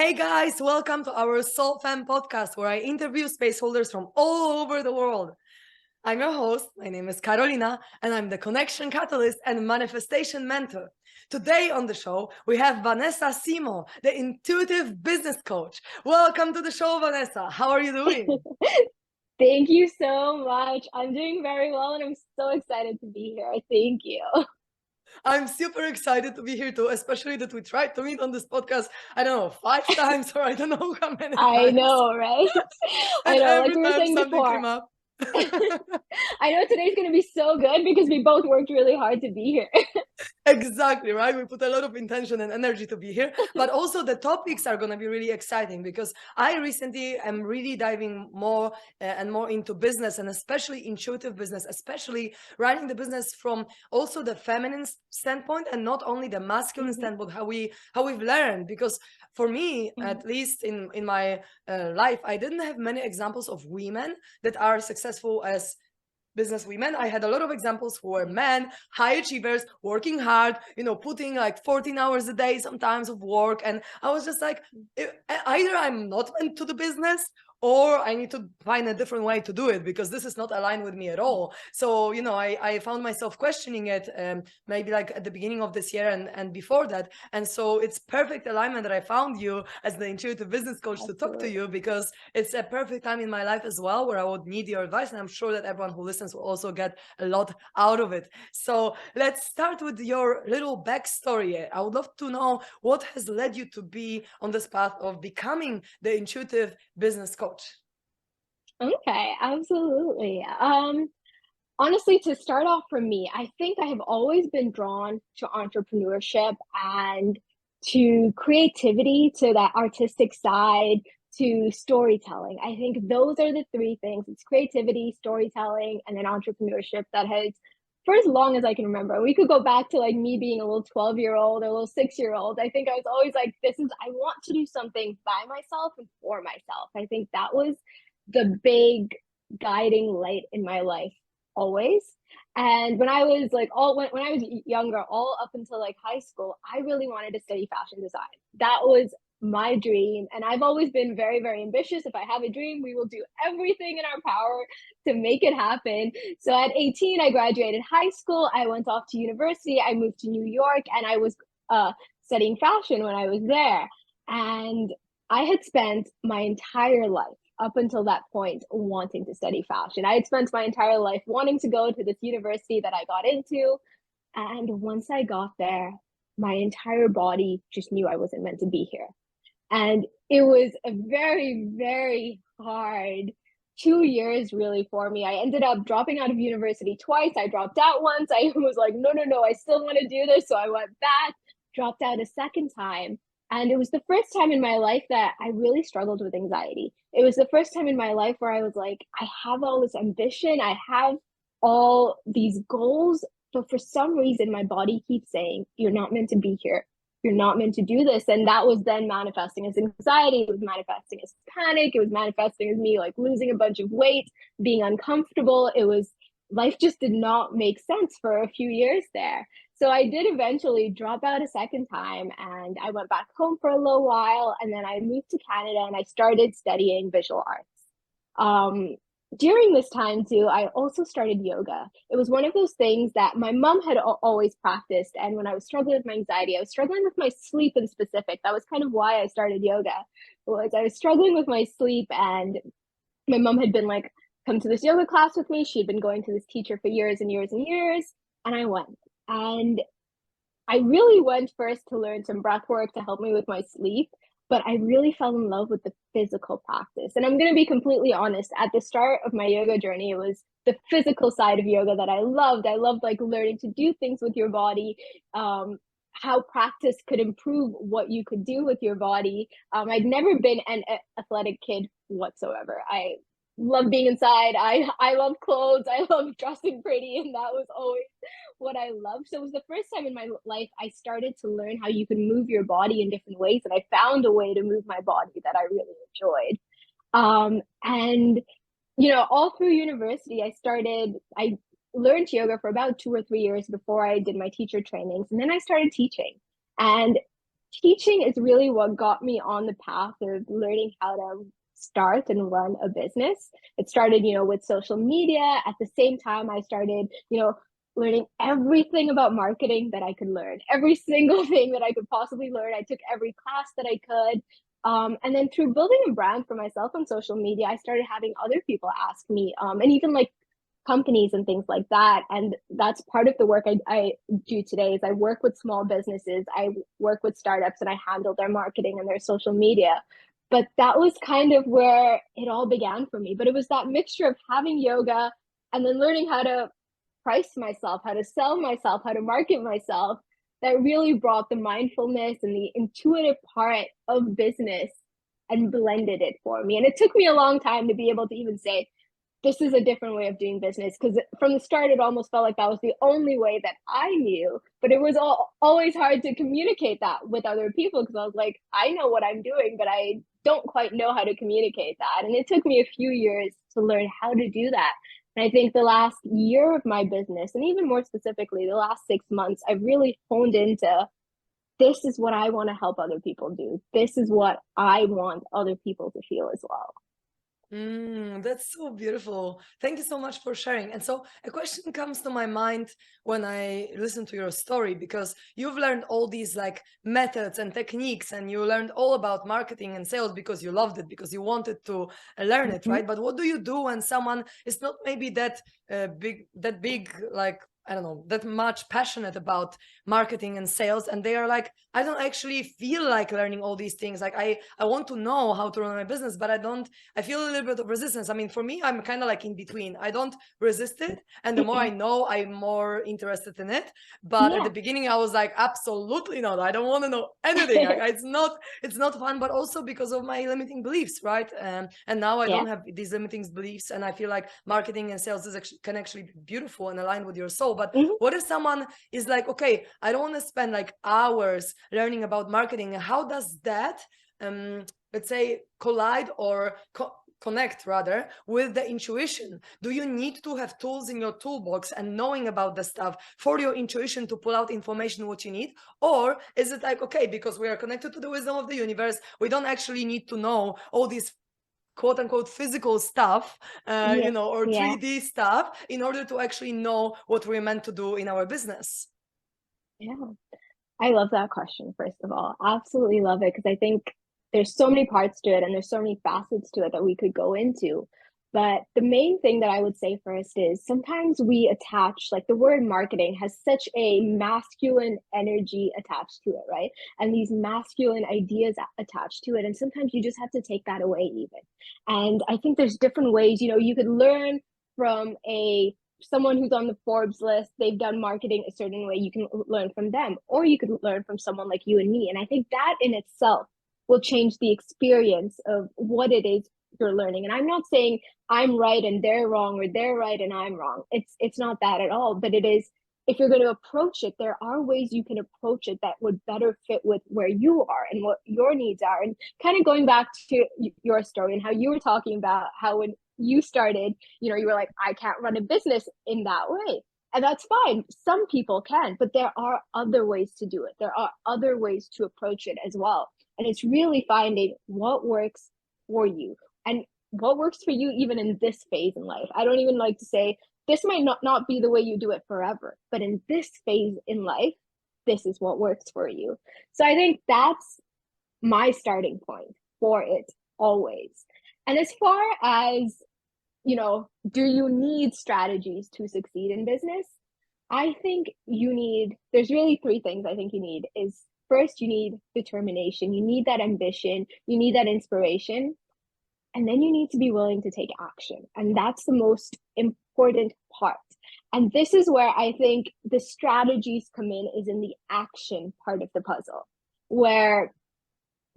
Hey guys, welcome to our SoulFam Podcast, where I interview space holders from all over the world. I'm your host. My name is Karolina, and I'm the connection catalyst and manifestation mentor. Today on the show, we have Vanessa Seymour, the intuitive business coach. Welcome to the show, Vanessa. How are you doing? Thank you so much. I'm doing very well and I'm so excited to be here. Thank you. I'm super excited to be here too, especially that we tried to meet on this podcast, I don't know, 5 times or I don't know how many I times. know, right? I And know, like every we were time saying something before. came up. I know today's going to be so good because we both worked really hard to be here. Exactly, right? We put a lot of intention and energy to be here, but also the topics are going to be really exciting because I recently am really diving more and more into business, and especially intuitive business, especially running the business from also the feminine standpoint and not only the masculine Mhm, standpoint, how we've learned. Because for me, mhm. at least in my life, I didn't have many examples of women that are successful as business women. I had a lot of examples who were men, high achievers, working hard, putting like 14 hours a day sometimes of work. And I was just like, either I'm not meant to the business or I need to find a different way to do it because this is not aligned with me at all. So, I found myself questioning it maybe like at the beginning of this year and before that. And so it's perfect alignment that I found you as the intuitive business coach to talk to Absolutely. you because it's a perfect time in my life as well where I would need your advice. And I'm sure that everyone who listens will also get a lot out of it. So let's start with your little backstory. I would love to know what has led you to be on this path of becoming the intuitive business coach. Okay, absolutely. Honestly, to start off for me, I think I have always been drawn to entrepreneurship and to creativity, to that artistic side, to storytelling. I think those are the three things. It's creativity, storytelling, and then entrepreneurship that has, for as long as I can remember. We could go back to like me being a little 12-year-old or a little 6-year-old. I think I was always like, I want to do something by myself and for myself. I think that was the big guiding light in my life always. And when I was like when I was younger, all up until like high school, I really wanted to study fashion design. That was my dream. And I've always been very, very ambitious. If I have a dream, we will do everything in our power to make it happen. So at 18, I graduated high school. I went off to university. I moved to New York and I was studying fashion when I was there. And I had spent my entire life up until that point wanting to study fashion. I had spent my entire life wanting to go to this university that I got into. And once I got there, my entire body just knew I wasn't meant to be here. And it was a very, very hard 2 years really for me. I ended up dropping out of university twice. I dropped out once. I was like, no, no, no, I still want to do this. So I went back, dropped out a second time. And it was the first time in my life that I really struggled with anxiety. It was the first time in my life where I was like, I have all this ambition, I have all these goals, but for some reason, my body keeps saying, you're not meant to be here. You're not meant to do this. And that was then manifesting as anxiety. It was manifesting as panic. It was manifesting as me like losing a bunch of weight, being uncomfortable. It was life just did not make sense for a few years there. So I did eventually drop out a second time and I went back home for a little while. And then I moved to Canada and I started studying visual arts. Um, During this time too, I also started yoga. It was one of those things that my mom had always practiced. And when I was struggling with my anxiety, I was struggling with my sleep in specific. That was kind of why I started yoga. Was I was struggling with my sleep, and my mom had been like, come to this yoga class with me. She had been going to this teacher for years and years and years. And I went. And I really went first to learn some breath work to help me with my sleep, but I really fell in love with the physical practice. And I'm going to be completely honest, at the start of my yoga journey, it was the physical side of yoga that I loved. I loved like learning to do things with your body, how practice could improve what you could do with your body. I'd never been an athletic kid whatsoever. I love being inside. I love clothes. I love dressing pretty, and that was always what I loved. So it was the first time in my life I started to learn how you can move your body in different ways, and I found a way to move my body that I really enjoyed. And all through university, I learned yoga for about 2 or 3 years before I did my teacher trainings, and then I started teaching. And teaching is really what got me on the path of learning how to start and run a business. It started, with social media. At the same time, I started, learning everything about marketing that I could learn, every single thing that I could possibly learn. I took every class that I could. And then through building a brand for myself on social media, I started having other people ask me, and even like companies and things like that. And that's part of the work I do today is I work with small businesses, I work with startups, and I handle their marketing and their social media. But that was kind of where it all began for me. But it was that mixture of having yoga and then learning how to price myself, how to sell myself, how to market myself, that really brought the mindfulness and the intuitive part of business and blended it for me. And it took me a long time to be able to even say, this is a different way of doing business, because from the start it almost felt like that was the only way that I knew, but it was always hard to communicate that with other people, because I was like, I know what I'm doing, but I don't quite know how to communicate that. And it took me a few years to learn how to do that. And I think the last year of my business, and even more specifically the last 6 months, I've really honed into, this is what I want to help other people do, this is what I want other people to feel as well. That's so beautiful. Thank you so much for sharing. And so a question comes to my mind when I listen to your story, because you've learned all these like methods and techniques, and you learned all about marketing and sales because you loved it, because you wanted to learn it, Mm-hmm. right? But what do you do when someone is not maybe that big, like, I don't know, that much passionate about marketing and sales, and they are like, I don't actually feel like learning all these things. Like I want to know how to run my business, but I feel a little bit of resistance. I mean, for me, I'm kind of like in between. I don't resist it, and the more I know, I'm more interested in it. But at the beginning, I was like, absolutely not. I don't want to know anything. Like, it's not fun. But also because of my limiting beliefs, right? And now I don't have these limiting beliefs, and I feel like marketing and sales can actually be beautiful and aligned with your soul. But what if someone is like, okay, I don't want to spend like hours learning about marketing? How does that let's say collide or connect rather with the intuition? Do you need to have tools in your toolbox and knowing about the stuff for your intuition to pull out information what you need? Or is it like, okay, because we are connected to the wisdom of the universe, we don't actually need to know all these quote unquote physical stuff, or 3D stuff in order to actually know what we're meant to do in our business? Yeah. I love that question, first of all. Absolutely love it, because I think there's so many parts to it and there's so many facets to it that we could go into. But the main thing that I would say first is, sometimes we attach, like, the word marketing has such a masculine energy attached to it, right? And these masculine ideas attached to it. And sometimes you just have to take that away even. And I think there's different ways, you could learn from someone who's on the Forbes list, they've done marketing a certain way, you can learn from them, or you could learn from someone like you and me. And I think that in itself will change the experience of what it is you're learning. And I'm not saying I'm right and they're wrong, or they're right and I'm wrong. It's not that at all. But it is, if you're going to approach it, there are ways you can approach it that would better fit with where you are and what your needs are. And kind of going back to your story and how you were talking about how when you started, you were like, I can't run a business in that way. And that's fine. Some people can, but there are other ways to do it. There are other ways to approach it as well. And it's really finding what works for you and what works for you even in this phase in life. I don't even like to say this might not be the way you do it forever, but in this phase in life, this is what works for you. So I think that's my starting point for it always. And as far as, do you need strategies to succeed in business? I think there's really three things I think you need. Is first, you need determination. You need that ambition. You need that inspiration. And then you need to be willing to take action. And that's the most important part. And this is where I think the strategies come in, is in the action part of the puzzle, where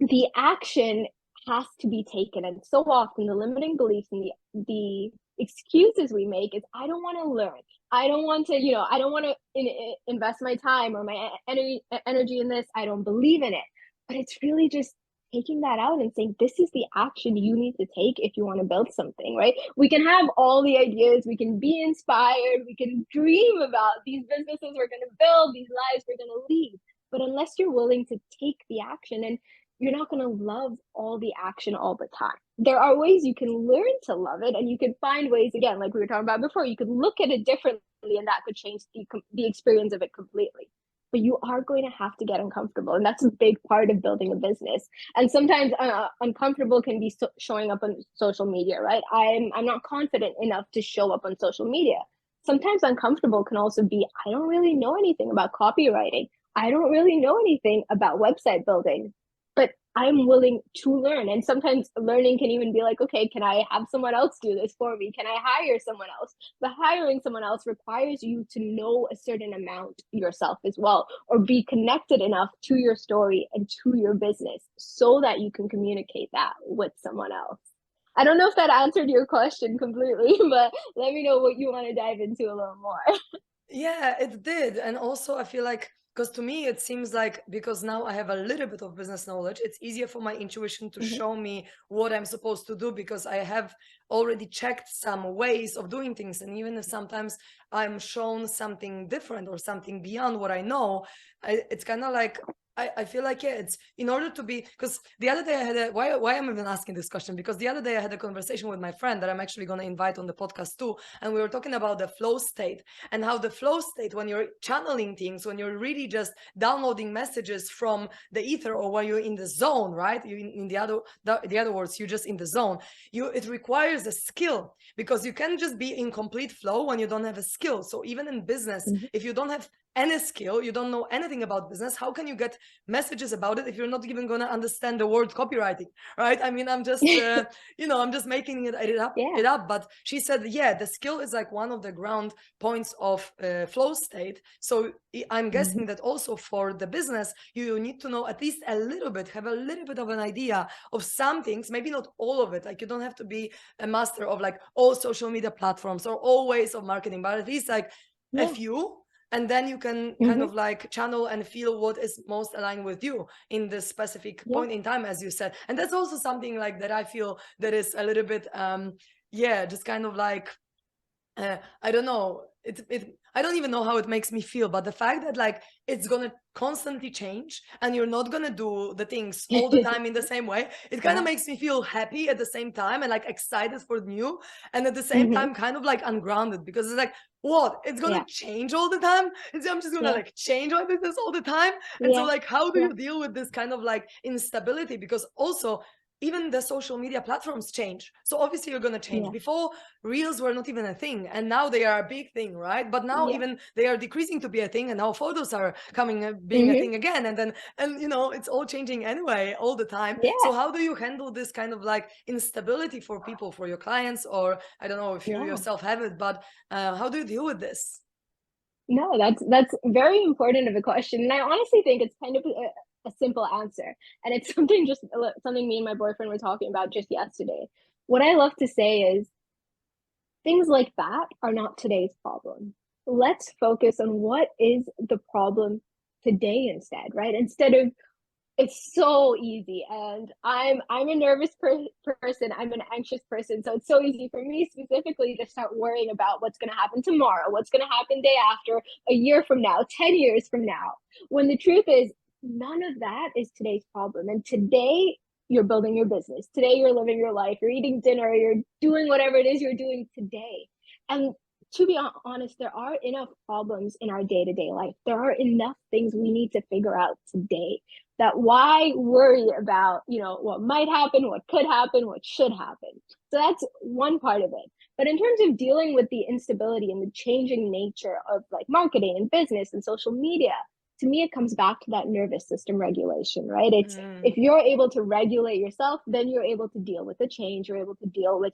the action has to be taken. And so often the limiting beliefs and the excuses we make is, I don't want to learn. I don't want to, I don't want to invest my time or my energy in this. I don't believe in it. But it's really just taking that out and saying, this is the action you need to take if you want to build something, right? We can have all the ideas, we can be inspired, we can dream about these businesses we're going to build, these lives we're going to lead. But unless you're willing to take the action, and you're not going to love all the action all the time. There are ways you can learn to love it, and you can find ways, again, like we were talking about before, you could look at it differently, and that could change the experience of it completely. But you are going to have to get uncomfortable, and that's a big part of building a business. And sometimes uncomfortable can be showing up on social media, right? I'm not confident enough to show up on social media. Sometimes uncomfortable can also be, I don't really know anything about copywriting. I don't really know anything about website building, but I'm willing to learn. And sometimes learning can even be like, okay, can I have someone else do this for me? Can I hire someone else? But hiring someone else requires you to know a certain amount yourself as well, or be connected enough to your story and to your business so that you can communicate that with someone else. I don't know if that answered your question completely, but let me know what you want to dive into a little more. Yeah, it did. And also, I feel like, because to me, it seems like because now I have a little bit of business knowledge, it's easier for my intuition to Mhm. show me what I'm supposed to do because I have already checked some ways of doing things. And even if sometimes I'm shown something different or something beyond what I know, it's kind of like, I feel like, yeah, it's in order to be, because the other day I had why I'm even asking this question, because the other day I had a conversation with my friend that I'm actually going to invite on the podcast too. And we were talking about the flow state and how the flow state, when you're channeling things, when you're really just downloading messages from the ether, or when you're in the zone, right? You in the other words, you're just in the zone. It requires a skill, because you can't just be in complete flow when you don't have a skill. So even in business, Mhm. if you don't have any skill, you don't know anything about business, how can you get messages about it if you're not even going to understand the word copywriting, right? I mean, I'm just I'm just making Yeah. it up. But she said, yeah, the skill is like one of the ground points of flow state. So I'm Mhm. guessing that also for the business, you need to know at least a little bit, have a little bit of an idea of some things, maybe not all of it. Like, you don't have to be a master of like all social media platforms or all ways of marketing, but at least like a Yeah. few. And then you can kind Mhm. of like channel and feel what is most aligned with you in this specific Yeah. point in time, as you said. And that's also something like that I feel that is a little bit yeah, just kind of like I don't know. I don't even know how it makes me feel, but the fact that like it's gonna constantly change and you're not gonna do the things all the time in the same way, it kind of Yeah. makes me feel happy at the same time and like excited for new, and at the same Mhm. time kind of like ungrounded, because it's like, what? It's gonna Yeah. change all the time? I'm just gonna Yeah. like change my business all the time? And so Yeah. like, how do Yeah. you deal with this kind of like instability? Because also even the social media platforms change. So obviously you're going to change. Yeah. Before, reels were not even a thing, and now they are a big thing, right? But now Yeah. even they are decreasing to be a thing, and now photos are coming being a Mhm. thing again. And then, and it's all changing anyway all the time. So Yeah. how do you handle this kind of like instability for people, for your clients? Or I don't know if you Yeah. yourself have it, but how do you deal with this? No, that's very important of a question, and I honestly think it's kind of a simple answer, and it's something me and my boyfriend were talking about just yesterday. What I love to say is, things like that are not today's problem. Let's focus on what is the problem today instead, right? Instead of, it's so easy, and I'm a nervous person. I'm an anxious person, so it's so easy for me specifically to start worrying about what's going to happen tomorrow, what's going to happen day after, a year from now, 10 years from now, when the truth is none of that is today's problem. And today you're building your business, today you're living your life, you're eating dinner, you're doing whatever it is you're doing today. And to be honest, there are enough problems in our day-to-day life. There are enough things we need to figure out today, that why worry about, what might happen, what could happen, what should happen. So that's one part of it. But in terms of dealing with the instability and the changing nature of like marketing and business and social media, to me it comes back to that nervous system regulation, right? It's, Mm, if you're able to regulate yourself, then you're able to deal with the change, you're able to deal with,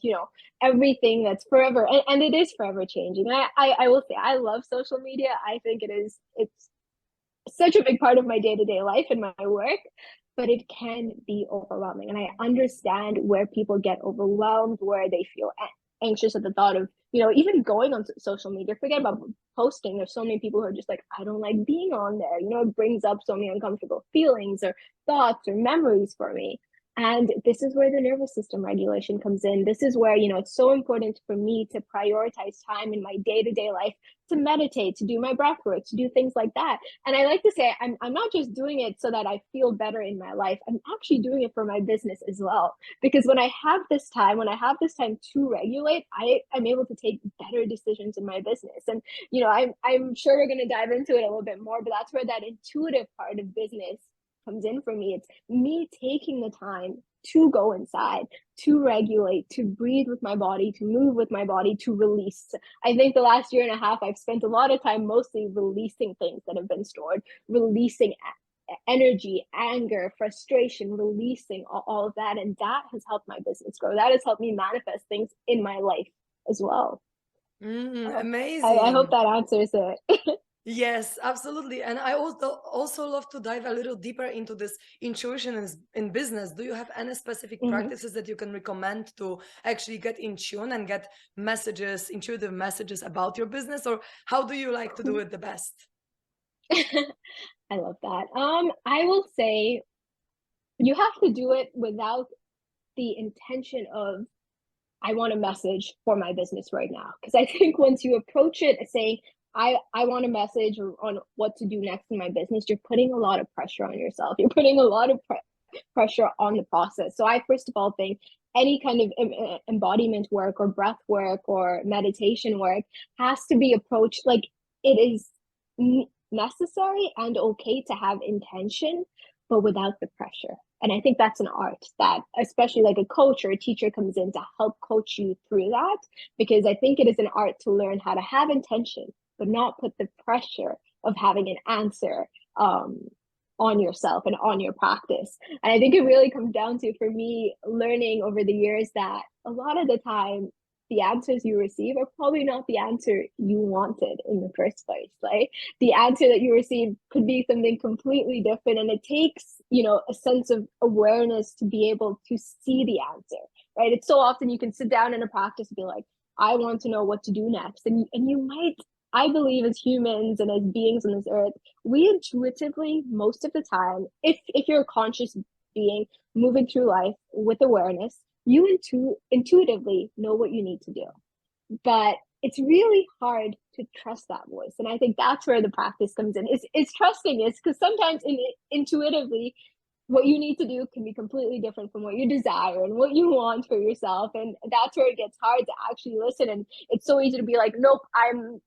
everything that's forever, and it is forever changing. I will say, I love social media. I think it's such a big part of my day-to-day life and my work, but it can be overwhelming, and I understand where people get overwhelmed, where they feel anxious at the thought of, even going on social media. Forget about posting. There's so many people who are just like, I don't like being on there. It brings up so many uncomfortable feelings or thoughts or memories for me. And this is where the nervous system regulation comes in. This is where, it's so important for me to prioritize time in my day-to-day life to meditate, to do my breath work, to do things like that. And I like to say, I'm not just doing it so that I feel better in my life. I'm actually doing it for my business as well. Because when I have this time, to regulate, I'm able to take better decisions in my business. And, I'm sure we're going to dive into it a little bit more, but that's where that intuitive part of business comes in for me. It's me taking the time to go inside, to regulate, to breathe with my body, to move with my body, to release. I think the last year and a half, I've spent a lot of time mostly releasing things that have been stored, releasing energy, anger, frustration, releasing all of that. And that has helped my business grow. That has helped me manifest things in my life as well. I hope Amazing. that answers it. Yes, absolutely. And I also love to dive a little deeper into this intuition in business. Do you have any specific Mhm. practices that you can recommend to actually get in tune and get messages, intuitive messages about your business? Or how do you like to do it the best? I love that. I will say you have to do it without the intention of I want a message for my business right now. Because I think once you approach it saying, I want a message on what to do next in my business, you're putting a lot of pressure on yourself. You're putting a lot of pressure on the process. So I first of all think any kind of embodiment work or breath work or meditation work has to be approached like it is necessary and okay to have intention, but without the pressure. And I think that's an art that, especially like a coach or a teacher comes in to help coach you through that, because I think it is an art to learn how to have intention, but not put the pressure of having an answer on yourself and on your practice. And I think it really comes down to, for me, learning over the years that a lot of the time, the answers you receive are probably not the answer you wanted in the first place. Like the answer that you receive could be something completely different. And it takes, a sense of awareness to be able to see the answer, right? It's so often you can sit down in a practice and be like, I want to know what to do next. And you might, I believe as humans and as beings on this earth, we intuitively, most of the time, if you're a conscious being moving through life with awareness, you intuitively know what you need to do. But it's really hard to trust that voice. And I think that's where the practice comes in. It's trusting it, because sometimes intuitively what you need to do can be completely different from what you desire and what you want for yourself. And that's where it gets hard to actually listen. And it's so easy to be like, nope,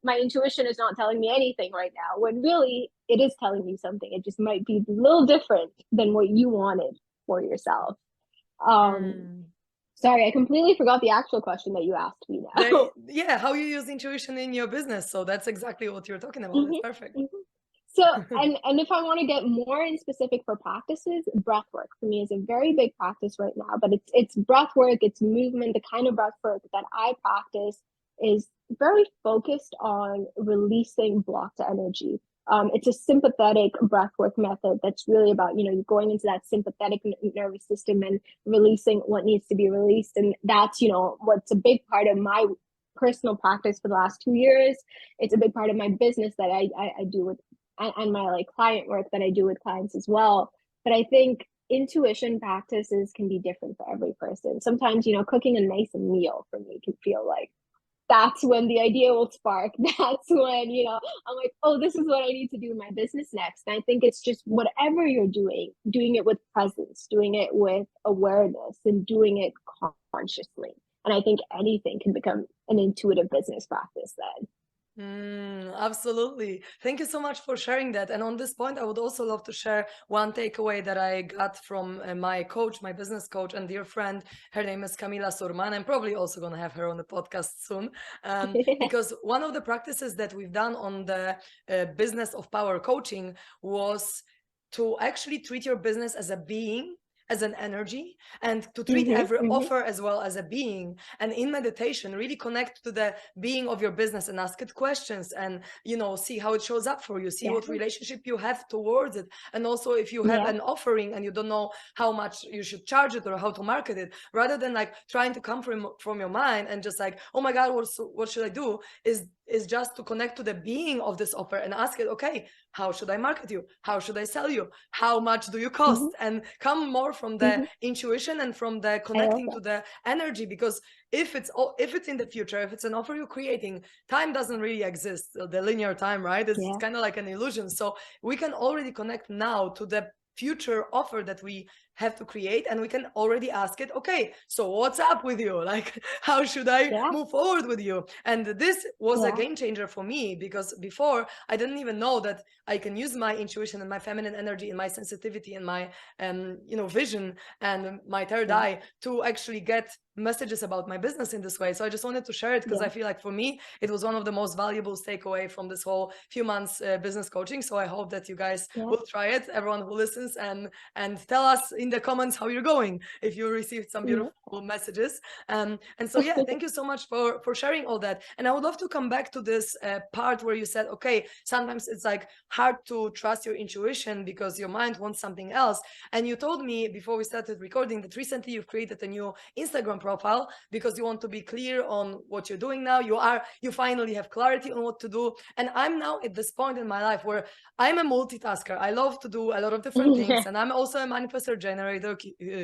my intuition is not telling me anything right now, when really it is telling you something. It just might be a little different than what you wanted for yourself. um Mm. Sorry, I completely forgot the actual question that you asked me now. Yeah, how you use intuition in your business. So that's exactly what you're talking about. That's Mhm, perfect. mhm. So, and if I want to get more in specific for practices, breath work for me is a very big practice right now. But it's breath work, it's movement. The kind of breath work that I practice is very focused on releasing blocked energy. It's a sympathetic breathwork method that's really about, going into that sympathetic nervous system and releasing what needs to be released. And that's, what's a big part of my personal practice for the last 2 years. It's a big part of my business that I do with, and my like client work that I do with clients as well. But I think intuition practices can be different for every person. Sometimes, cooking a nice meal for me can feel like that's when the idea will spark. That's when, I'm like, oh, this is what I need to do in my business next. And I think it's just whatever you're doing it with presence, doing it with awareness, and doing it consciously. And I think anything can become an intuitive business practice then. Absolutely. Thank you so much for sharing that. And on this point, I would also love to share one takeaway that I got from my coach, my business coach, and dear friend. Her name is Camila Surman. I'm probably also going to have her on the podcast soon. Because one of the practices that we've done on the business of power coaching was to actually treat your business as a being, as an energy, and to treat Mm-hmm, every mm-hmm. offer as well as a being. And in meditation, really connect to the being of your business and ask it questions, and see how it shows up for you, see Yeah, what relationship you have towards it. And also, if you have yeah, an offering and you don't know how much you should charge it or how to market it, rather than like trying to come from your mind and just like, oh my god, what should I do, is is just to connect to the being of this offer and ask it, okay, how should I market you? How should I sell you? How much do you cost? And come more from the intuition and from the connecting to the energy, because if it's in the future, if it's an offer you're creating, time doesn't really exist, the linear time, right? It's kind of like an illusion. So we can already connect now to the future offer that we have to create, and we can already ask it, okay, so what's up with you? Like, how should I move forward with you? And this was a game changer for me, because before I didn't even know that I can use my intuition and my feminine energy and my sensitivity and my vision and my third eye to actually get messages about my business in this way. So I just wanted to share it, because I feel like for me it was one of the most valuable takeaway from this whole few months business coaching. So I hope that you guys will try it, everyone who listens, and tell us in the comments how you're going, if you received some beautiful messages. And so thank you so much for sharing all that. And I would love to come back to this part where you said, okay, sometimes it's like hard to trust your intuition because your mind wants something else. And you told me before we started recording that recently you've created a new Instagram profile because you want to be clear on what you're doing now. You finally have clarity on what to do. And I'm now at this point in my life where I'm a multitasker. I love to do a lot of different things, and I'm also a manifestor generator,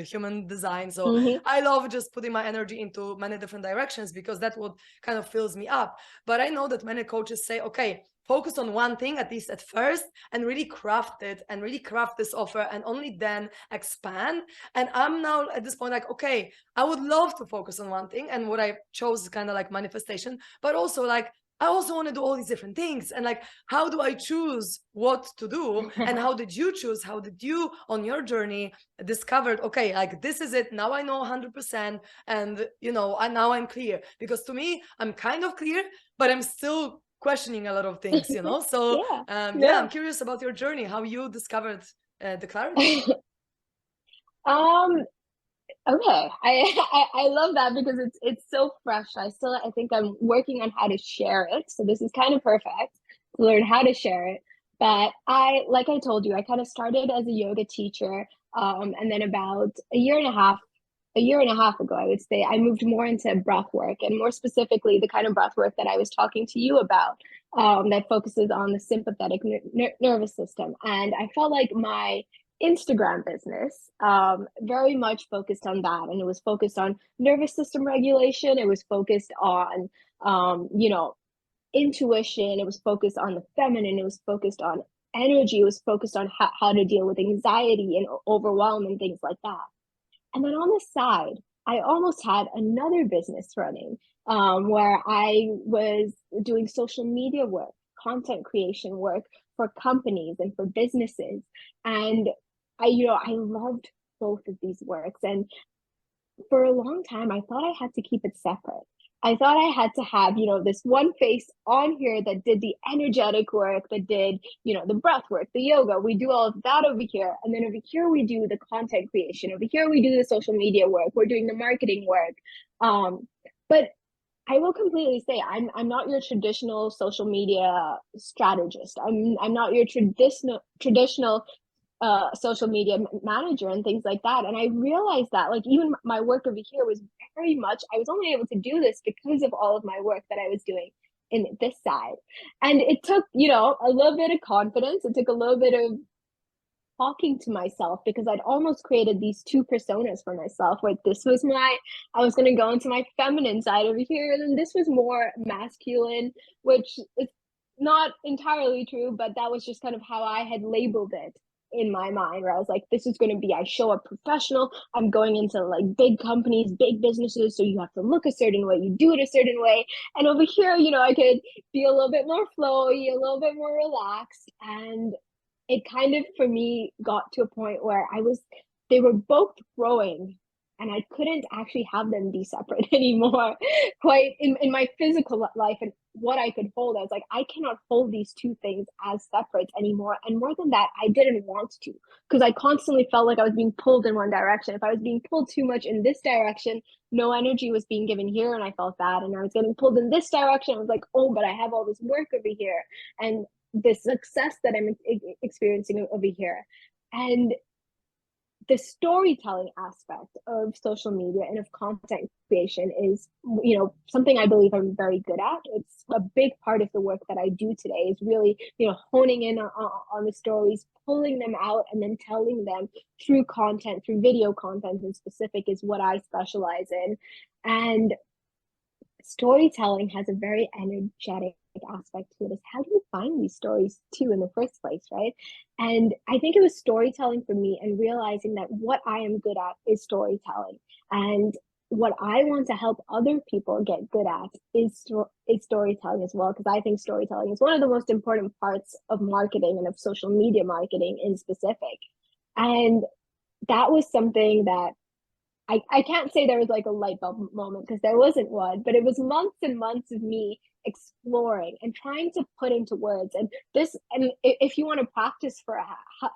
human design. So I love just putting my energy into many different directions, because that's what kind of fills me up. But I know that many coaches say, okay, focus on one thing, at least at first, and really craft it and really craft this offer, and only then expand. And I'm now at this point like, okay, I would love to focus on one thing, and what I chose is kind of like manifestation, but also like I also want to do all these different things. And like, how do I choose what to do? And how did you choose? How did you on your journey discovered, okay, like this is it, now I know 100%, and now I'm clear? Because to me, I'm kind of clear, but I'm still questioning a lot of things. So I'm curious about your journey, how you discovered the clarity. Okay, I love that, because it's so fresh. I think I'm working on how to share it, so this is kind of perfect to learn how to share it. But like I told you, I kind of started as a yoga teacher, and then about a year and a half ago, I would say, I moved more into breath work, and more specifically the kind of breath work that I was talking to you about, that focuses on the sympathetic nervous system. And I felt like my Instagram business very much focused on that, and it was focused on nervous system regulation. It was focused on intuition. It was focused on the feminine. It was focused on energy. It was focused on how to deal with anxiety and overwhelm and things like that. And then on the side, I almost had another business running, where I was doing social media work, content creation work for companies and for businesses. And I loved both of these works. And for a long time, I thought I had to keep it separate. I thought I had to have, this one face on here that did the energetic work, that did, the breath work, the yoga. We do all of that over here. And then over here, we do the content creation. Over here, we do the social media work. We're doing the marketing work. But I will completely say I'm not your traditional social media strategist. I'm not your traditional social media manager and things like that. And I realized that, like, even my work over here was very much, I was only able to do this because of all of my work that I was doing in this side. And it took, a little bit of confidence. It took a little bit of talking to myself, because I'd almost created these two personas for myself, where I was going to go into my feminine side over here, and then this was more masculine, which is not entirely true, but that was just kind of how I had labeled it in my mind, where I was like, this is going to be, I show up professional, I'm going into like big companies, big businesses, so you have to look a certain way, you do it a certain way. And over here, I could be a little bit more flowy, a little bit more relaxed. And it kind of, for me, got to a point where they were both growing, and I couldn't actually have them be separate anymore. Quite in my physical life and what I could hold, I was like, I cannot hold these two things as separate anymore. And more than that, I didn't want to, because I constantly felt like I was being pulled in one direction. If I was being pulled too much in this direction, no energy was being given here, and I felt that. And I was getting pulled in this direction, I was like, oh, but I have all this work over here, and this success that I'm experiencing over here. And the storytelling aspect of social media and of content creation is, something I believe I'm very good at. It's a big part of the work that I do today is really, honing in on the stories, pulling them out, and then telling them through content, through video content in specific is what I specialize in. And storytelling has a very energetic aspect to it. Is how do you find these stories too in the first place, right? And I think it was storytelling for me, and realizing that what I am good at is storytelling, and what I want to help other people get good at is storytelling as well, because I think storytelling is one of the most important parts of marketing and of social media marketing in specific. And that was something that I can't say there was like a light bulb moment, because there wasn't one, but it was months and months of me exploring and trying to put into words. And if you want to practice for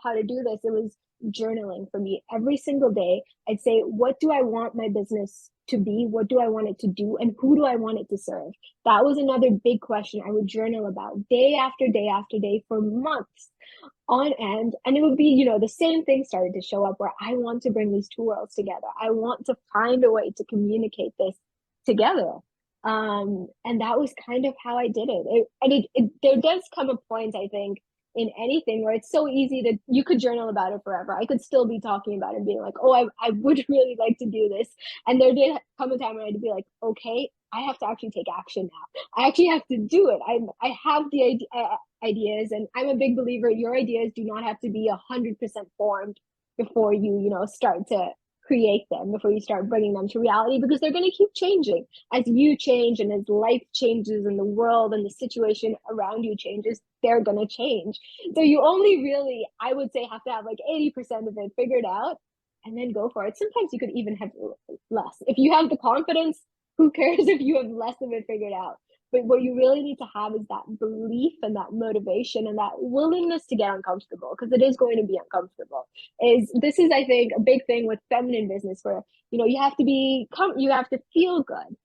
how to do this, it was journaling for me. Every single day, I'd say, what do I want my business to be? What do I want it to do? And who do I want it to serve? That was another big question I would journal about day after day after day for months on end. And it would be, the same thing started to show up, where I want to bring these two worlds together. I want to find a way to communicate this together. And that was kind of how I did it. There does come a point, I think, in anything where it's so easy you could journal about it forever. I could still be talking about it and being like, oh, I would really like to do this. And there did come a time when I had to be like, okay, I have to actually take action now. I actually have to do it. I have the ideas, and I'm a big believer, your ideas do not have to be 100% formed before you, start to create them, before you start bringing them to reality, because they're going to keep changing as you change, and as life changes and the world and the situation around you changes, they're going to change. So you only really, I would say, have to have like 80% of it figured out, and then go for it. Sometimes you could even have less. If you have the confidence, who cares if you have less of it figured out? But what you really need to have is that belief and that motivation and that willingness to get uncomfortable, because it is going to be uncomfortable. This is, I think, a big thing with feminine business, where, you have to feel good.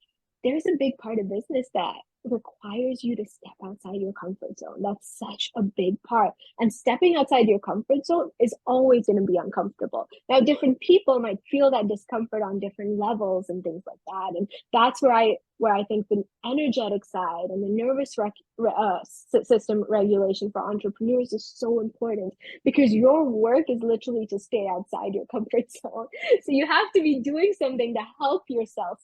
There's a big part of business that requires you to step outside your comfort zone. That's such a big part. And stepping outside your comfort zone is always going to be uncomfortable. Now, different people might feel that discomfort on different levels and things like that. And that's where I think the energetic side and the nervous system regulation for entrepreneurs is so important, because your work is literally to stay outside your comfort zone. So you have to be doing something to help yourself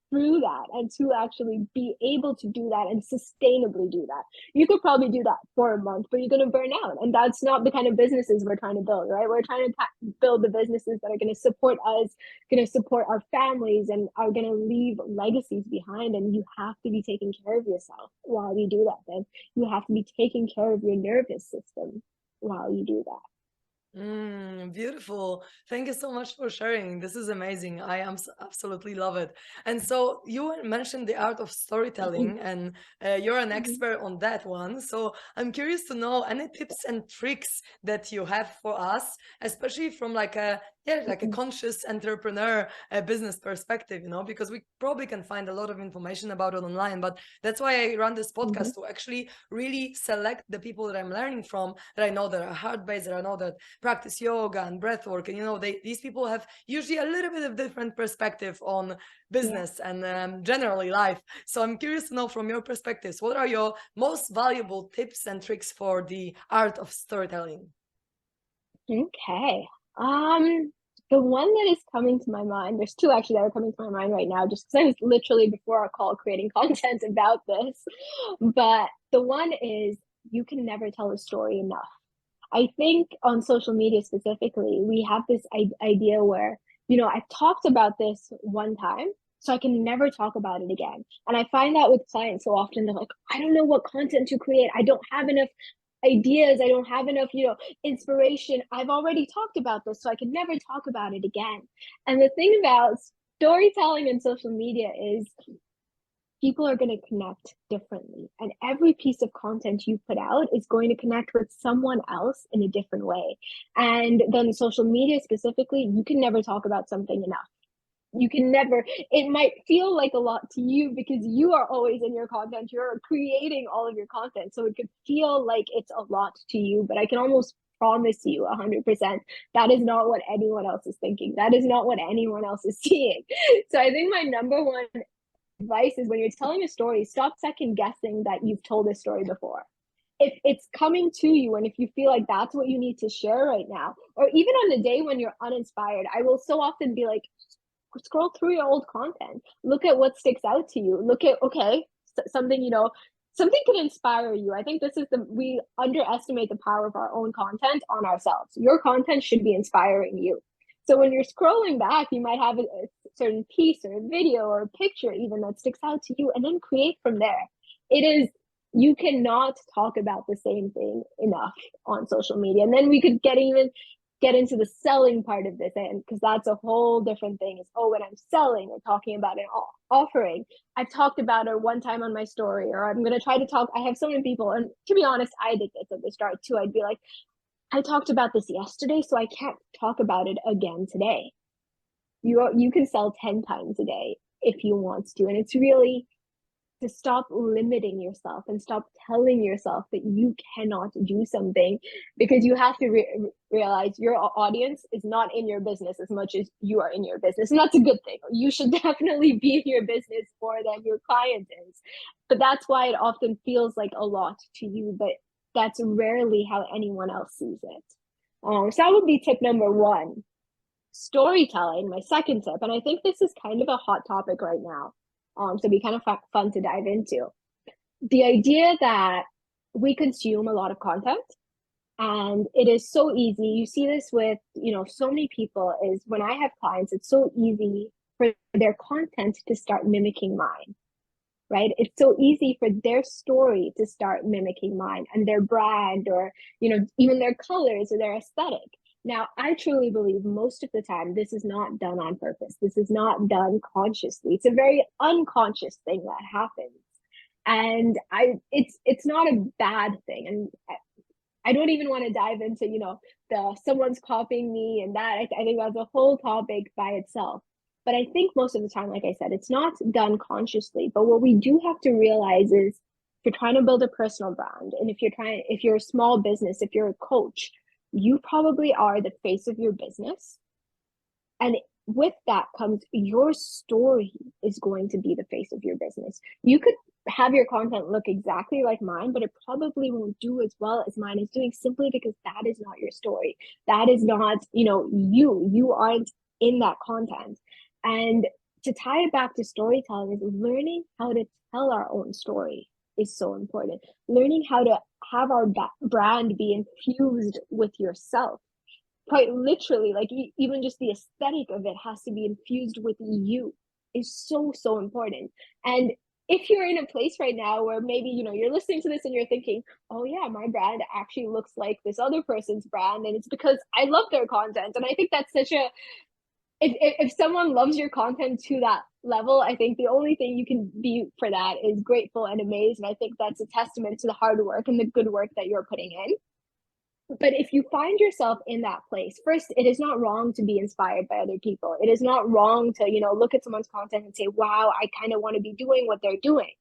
through that, and to actually be able to do that and sustainably do that. You could probably do that for a month, but you're going to burn out. And that's not the kind of businesses we're trying to build, right? We're trying to build the businesses that are going to support us, going to support our families, and are going to leave legacies behind. And you have to be taking care of yourself while you do that. Then you have to be taking care of your nervous system while you do that. Beautiful. Thank you so much for sharing. This is amazing. Absolutely love it. And so you mentioned the art of storytelling, and you're an Mhm. expert on that one. So I'm curious to know any tips and tricks that you have for us, especially from like a conscious entrepreneur business perspective, because we probably can find a lot of information about it online. But that's why I run this Mhm. podcast, to actually really select the people that I'm learning from, that I know that are heart-based, that I know that practice yoga and breath work, and these people have usually a little bit of different perspective on Yeah. business and generally life. So I'm curious to know, from your perspectives, what are your most valuable tips and tricks for the art of storytelling? Okay. The one that is coming to my mind, there's two actually that are coming to my mind right now, just because I was literally before our call creating content about this. But the one is, you can never tell a story enough. I think on social media specifically, we have this idea where, I've talked about this one time, so I can never talk about it again. And I find that with clients so often, they're like, I don't know what content to create. I don't have enough ideas. I don't have enough, inspiration. I've already talked about this, so I can never talk about it again. And the thing about storytelling and social media is, people are going to connect differently, and every piece of content you put out is going to connect with someone else in a different way. And then social media specifically, you can never talk about something enough. You can never, it might feel like a lot to you because you are always in your content, you're creating all of your content, so it could feel like it's a lot to you, but I can almost promise you 100% that is not what anyone else is thinking. That is not what anyone else is seeing. So I think my number one advice is, when you're telling a story, stop second guessing that you've told this story before. If it's coming to you, and if you feel like that's what you need to share right now, or even on the day when you're uninspired, I will so often be like, scroll through your old content, look at what sticks out to you, look at, okay, something, something can inspire you. I think we underestimate the power of our own content on ourselves. Your content should be inspiring you. So when you're scrolling back, you might have a certain piece or a video or a picture even that sticks out to you, and then create from there. You cannot talk about the same thing enough on social media. And then we could get into the selling part of this, and because that's a whole different thing. Is, when I'm selling or talking about an offering, I've talked about it one time on my story, or I'm going to try to talk. I have so many people, and to be honest, I did this at the start too. I'd be like, I talked about this yesterday, so I can't talk about it again today. You can sell 10 times a day if you want to. And it's really to stop limiting yourself and stop telling yourself that you cannot do something, because you have to realize your audience is not in your business as much as you are in your business. And that's a good thing. You should definitely be in your business more than your client is. But that's why it often feels like a lot to you, but that's rarely how anyone else sees it. So that would be tip number one. Storytelling, my second tip. And I think this is kind of a hot topic right now. So it'd be kind of fun to dive into. The idea that we consume a lot of content, and it is so easy. You see this with, so many people, is when I have clients, it's so easy for their content to start mimicking mine, right? It's so easy for their story to start mimicking mine, and their brand, or, even their colors or their aesthetic. Now, I truly believe most of the time this is not done on purpose. This is not done consciously. It's a very unconscious thing that happens. And it's not a bad thing. And I don't even want to dive into, someone's copying me and that. I think that's a whole topic by itself. But I think most of the time, like I said, it's not done consciously. But what we do have to realize is, if you're trying to build a personal brand, and if you're a small business, if you're a coach, you probably are the face of your business. And with that comes your story is going to be the face of your business. You could have your content look exactly like mine, but it probably won't do as well as mine is doing, simply because that is not your story. That is not, you aren't in that content. And to tie it back to storytelling, is learning how to tell our own story is so important. Learning how to have our brand be infused with yourself. Quite literally, like even just the aesthetic of it has to be infused with you, is so, so important. And if you're in a place right now where maybe, you're listening to this and you're thinking, oh yeah, my brand actually looks like this other person's brand, and it's because I love their content. And I think that's such a, if someone loves your content to that level, I think the only thing you can be for that is grateful and amazed. And I think that's a testament to the hard work and the good work that you're putting in. But if you find yourself in that place, first, it is not wrong to be inspired by other people. It is not wrong to, look at someone's content and say, wow, I kind of want to be doing what they're doing.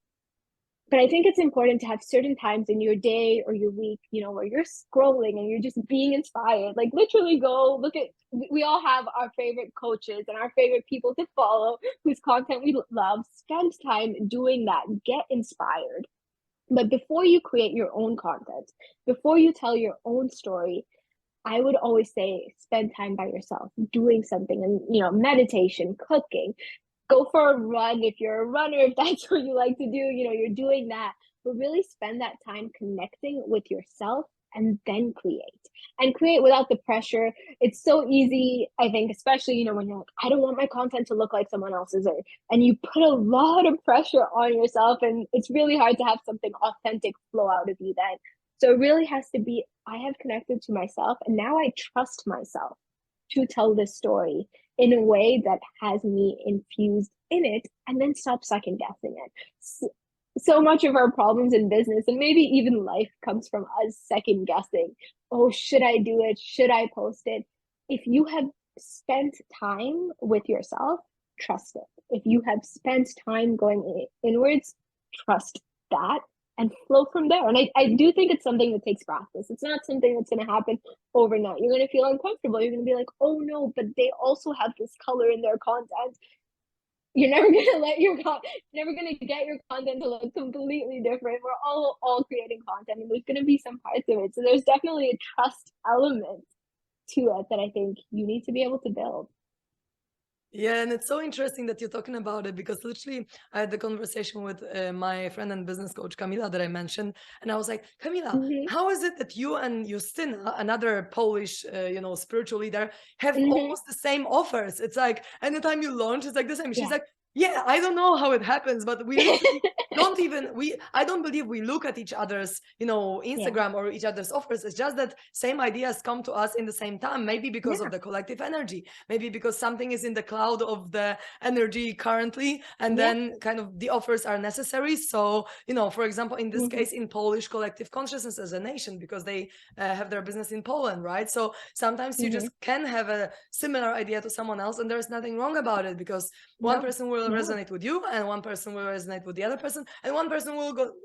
But I think it's important to have certain times in your day or your week, where you're scrolling and you're just being inspired. Like, literally go look at, we all have our favorite coaches and our favorite people to follow whose content we love. Spend time doing that. Get inspired. But before you create your own content, before you tell your own story, I would always say, spend time by yourself doing something, and, meditation, cooking. Go for a run if you're a runner, if that's what you like to do, you're doing that. But really spend that time connecting with yourself, and then create without the pressure. It's so easy, I think, especially, when you're like, I don't want my content to look like someone else's, and you put a lot of pressure on yourself, and it's really hard to have something authentic flow out of you then. So it really has to be, I have connected to myself, and now I trust myself to tell this story in a way that has me infused in it, and then stop second guessing it. So much of our problems in business, and maybe even life, comes from us second guessing. Oh, should I do it? Should I post it? If you have spent time with yourself, trust it. If you have spent time going inwards, trust that. and flow from there. And I do think it's something that takes practice. It's not something that's going to happen overnight. You're going to feel uncomfortable. You're going to be like, oh no, but they also have this color in their content. You're never gonna never gonna get your content to look completely different. We're all creating content, and there's gonna be some parts of it. So there's definitely a trust element to it that I think you need to be able to build. Yeah, and it's so interesting that you're talking about it because literally I had the conversation with my friend and business coach Camila that I mentioned, and I was like, Camila, Mm-hmm. how is it that you and Justyna, another Polish, spiritual leader, have Mm-hmm. almost the same offers? It's like anytime you launch, it's like the same. She's Yeah. like, yeah, I don't know how it happens, but we literally don't even I don't believe we look at each other's Yeah. Instagram or each other's offers. It's just that same ideas come to us in the same time, maybe because of Yeah. the collective energy, maybe because something is in the cloud of the energy currently, and Yeah. then kind of the offers are necessary. So for example, in this Mm-hmm. case, in Polish collective consciousness as a nation, because they have their business in Poland, right? So sometimes you Mm-hmm. just can have a similar idea to someone else, and there's nothing wrong about it, because one No. person will No. resonate with you, and one person will resonate with the other person, and one person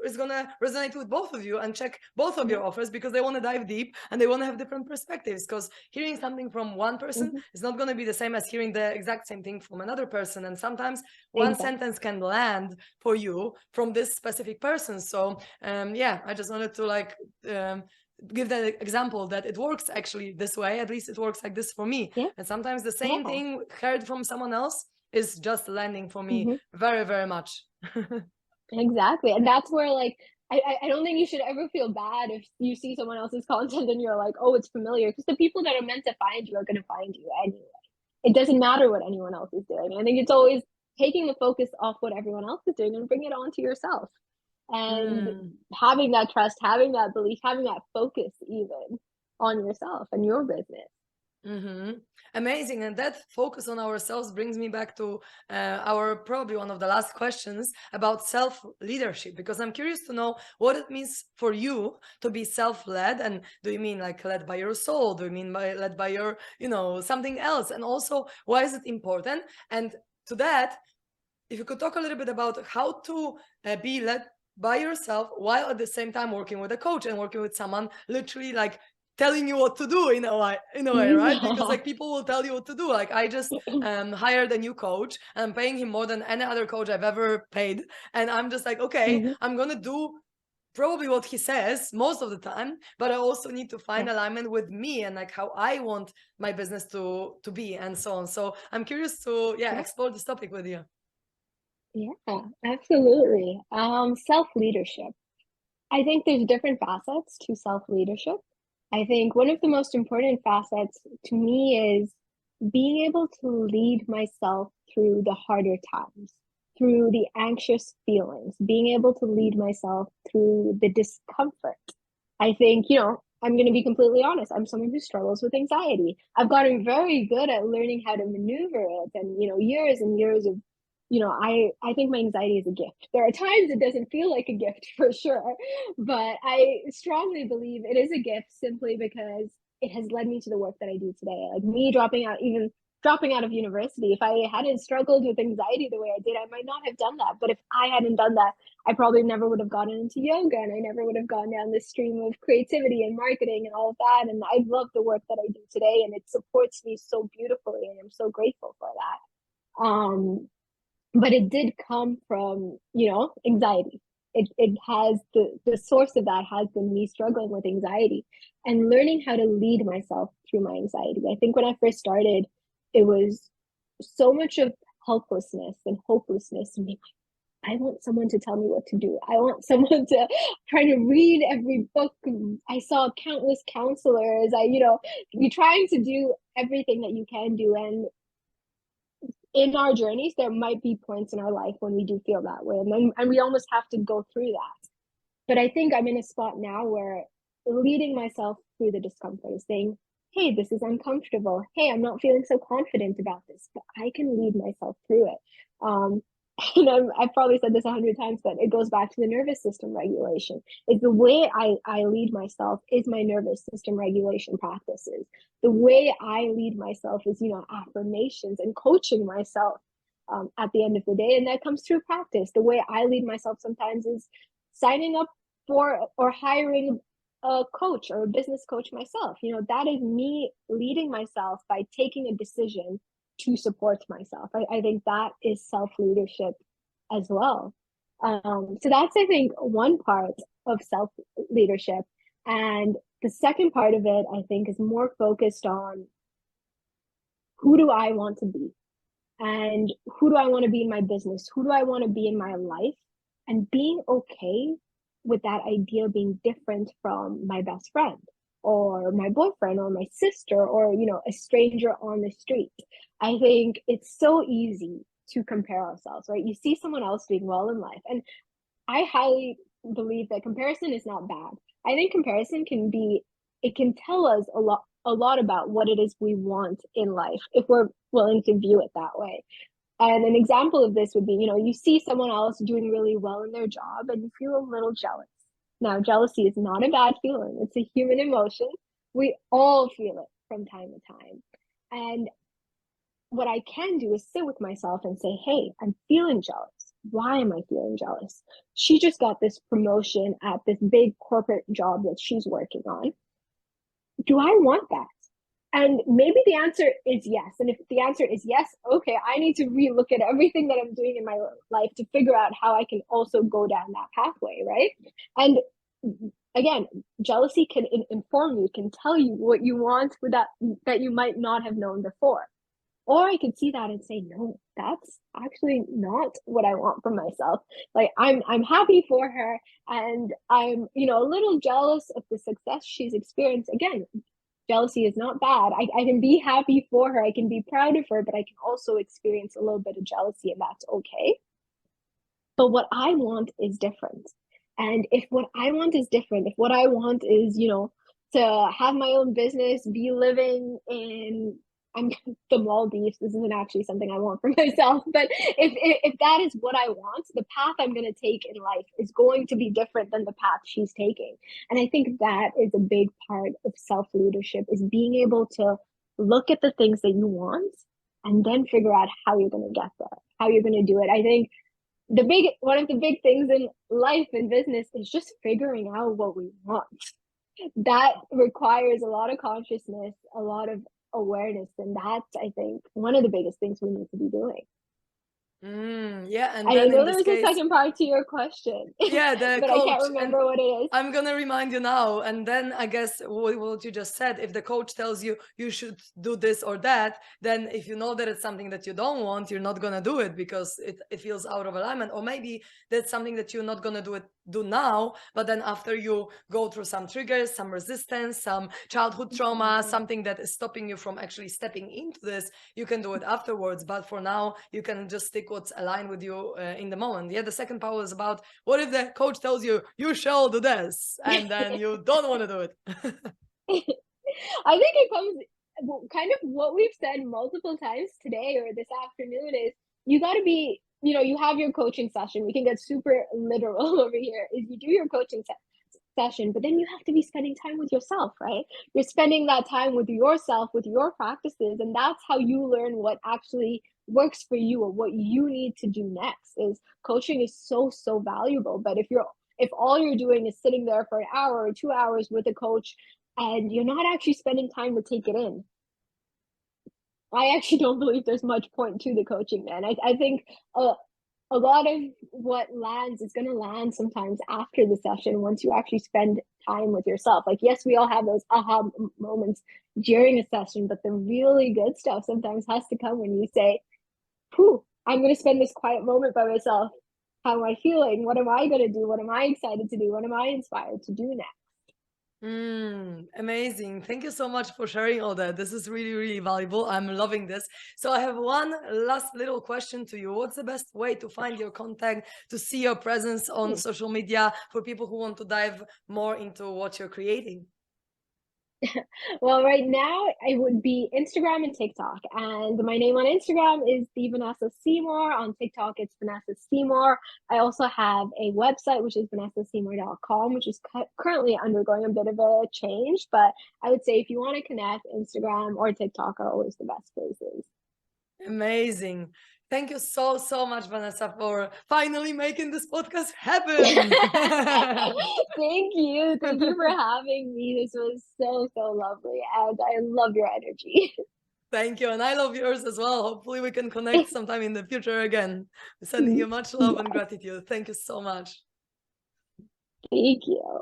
is gonna resonate with both of you and check both of Yeah. your offers because they want to dive deep and they want to have different perspectives. Because hearing something from one person Mm-hmm. is not going to be the same as hearing the exact same thing from another person, and sometimes one Exactly. sentence can land for you from this specific person. So yeah, I just wanted to um, give that example that it works actually this way. At least it works like this for me. Yeah. And sometimes the same Yeah. thing heard from someone else is just landing for me Mm-hmm. very, very much. Exactly. And that's where like I don't think you should ever feel bad if you see someone else's content and you're like, oh, it's familiar. Because the people that are meant to find you are gonna find you anyway. It doesn't matter what anyone else is doing. I think it's always taking the focus off what everyone else is doing and bring it on to yourself. And Mm. having that trust, having that belief, having that focus even on yourself and your business. Mm-hmm. Amazing. And that focus on ourselves brings me back to our probably one of the last questions about self leadership, because I'm curious to know what it means for you to be self led. And do you mean like led by your soul? Do you mean led by your, something else? And also, why is it important? And to that, if you could talk a little bit about how to be led by yourself while at the same time working with a coach and working with someone literally like telling you what to do in a way, right? Because Yeah. like people will tell you what to do. Like I just hired a new coach, and I'm paying him more than any other coach I've ever paid, and I'm just like, okay, Hmm. I'm gonna do probably what he says most of the time, but I also need to find Yeah. alignment with me and like how I want my business to be, and so on. So I'm curious to Yeah. explore this topic with you. Yeah, absolutely. Self-leadership. I think there's different facets to self-leadership. I think one of the most important facets to me is being able to lead myself through the harder times, through the anxious feelings, being able to lead myself through the discomfort. I think, I'm going to be completely honest. I'm someone who struggles with anxiety. I've gotten very good at learning how to maneuver it, and, years and years of I think my anxiety is a gift. There are times it doesn't feel like a gift for sure, but I strongly believe it is a gift simply because it has led me to the work that I do today. Like me even dropping out of university, if I hadn't struggled with anxiety the way I did, I might not have done that. But if I hadn't done that, I probably never would have gotten into yoga, and I never would have gone down this stream of creativity and marketing and all of that. And I love the work that I do today, and it supports me so beautifully, and I'm so grateful for that. But it did come from anxiety. It has the source of that has been me struggling with anxiety and learning how to lead myself through my anxiety. I think when I first started, it was so much of helplessness and hopelessness, and I want someone to tell me what to do. I want someone to try to read every book. I saw countless counselors. You're trying to do everything that you can do, and in our journeys, there might be points in our life when we do feel that way, and we almost have to go through that. But I think I'm in a spot now where leading myself through the discomfort is saying, hey, this is uncomfortable. Hey, I'm not feeling so confident about this, but I can lead myself through it. Um, I've probably said this 100 times, but it goes back to the nervous system regulation. It's the way I lead myself is my nervous system regulation practices. The way I lead myself is, affirmations and coaching myself at the end of the day. And that comes through practice. The way I lead myself sometimes is signing up or hiring a coach or a business coach myself. That is me leading myself by taking a decision to support myself. I think that is self-leadership as well. So that's, I think, one part of self-leadership. And the second part of it, I think, is more focused on who do I want to be? And who do I want to be in my business? Who do I want to be in my life? And being okay with that idea being different from my best friend or my boyfriend or my sister or, a stranger on the street. I think it's so easy to compare ourselves, right? You see someone else doing well in life. And I highly believe that comparison is not bad. I think comparison it can tell us a lot about what it is we want in life if we're willing to view it that way. And an example of this would be, you see someone else doing really well in their job and you feel a little jealous. Now, jealousy is not a bad feeling. It's a human emotion. We all feel it from time to time. And what I can do is sit with myself and say, hey, I'm feeling jealous. Why am I feeling jealous? She just got this promotion at this big corporate job that she's working on. Do I want that? And maybe the answer is yes. And if the answer is yes, okay, I need to relook at everything that I'm doing in my life to figure out how I can also go down that pathway, right? And again, jealousy can inform you, can tell you what you want that you might not have known before. Or I could see that and say, no, that's actually not what I want for myself. Like I'm happy for her and I'm, a little jealous of the success she's experienced. Again, jealousy is not bad. I can be happy for her. I can be proud of her, but I can also experience a little bit of jealousy and that's okay. But what I want is different. And if what I want is different, if what I want is, to have my own business, be living in the Maldives, this isn't actually something I want for myself, but if that is what I want, the path I'm going to take in life is going to be different than the path she's taking. And I think that is a big part of self-leadership, is being able to look at the things that you want and then figure out how you're going to get there, how you're going to do it. I think one of the big things in life and business is just figuring out what we want. That requires a lot of consciousness, a lot of awareness, and that's, I think, one of the biggest things we need to be doing. Yeah, and I then know in there this was case, a second part to your question. yeah, the but coach. I can't remember what it is. I'm gonna remind you now, and then I guess what you just said. If the coach tells you you should do this or that, then if you know that it's something that you don't want, you're not gonna do it because it feels out of alignment. Or maybe that's something that you're not gonna do now, but then after you go through some triggers, some resistance, some childhood trauma, something that is stopping you from actually stepping into this, you can do it afterwards. But for now, you can just stick what's aligned with you in the moment. Yeah, the second part is about what if the coach tells you you shall do this and then you don't want to do it. I think it comes kind of what we've said multiple times today or this afternoon is you got to be, you have your coaching session. We can get super literal over here. Is you do your coaching session, but then you have to be spending time with yourself, right? You're spending that time with yourself, with your practices, and that's how you learn what actually works for you or what you need to do next. Is coaching is so valuable, but if all you're doing is sitting there for an hour or 2 hours with a coach and you're not actually spending time to take it in, I actually don't believe there's much point to the coaching, man. I think a lot of what lands is going to land sometimes after the session once you actually spend time with yourself. Like, yes, we all have those aha moments during a session, but the really good stuff sometimes has to come when you say, whew, I'm going to spend this quiet moment by myself. How am I feeling? What am I going to do? What am I excited to do? What am I inspired to do next? Amazing. Thank you so much for sharing all that. This is really, really valuable. I'm loving this. So I have one last little question to you. What's the best way to find your contact, to see your presence on social media for people who want to dive more into what you're creating? Well, right now it would be Instagram and TikTok. And my name on Instagram is the Vanessa Seymour. On TikTok, it's Vanessa Seymour. I also have a website, which is vanessaseymour.com, which is currently undergoing a bit of a change. But I would say if you want to connect, Instagram or TikTok are always the best places. Amazing. Thank you so, so much, Vanessa, for finally making this podcast happen. Thank you. Thank you for having me. This was so, so lovely. And I love your energy. Thank you. And I love yours as well. Hopefully we can connect sometime in the future again. Sending you much love and gratitude. Thank you so much. Thank you.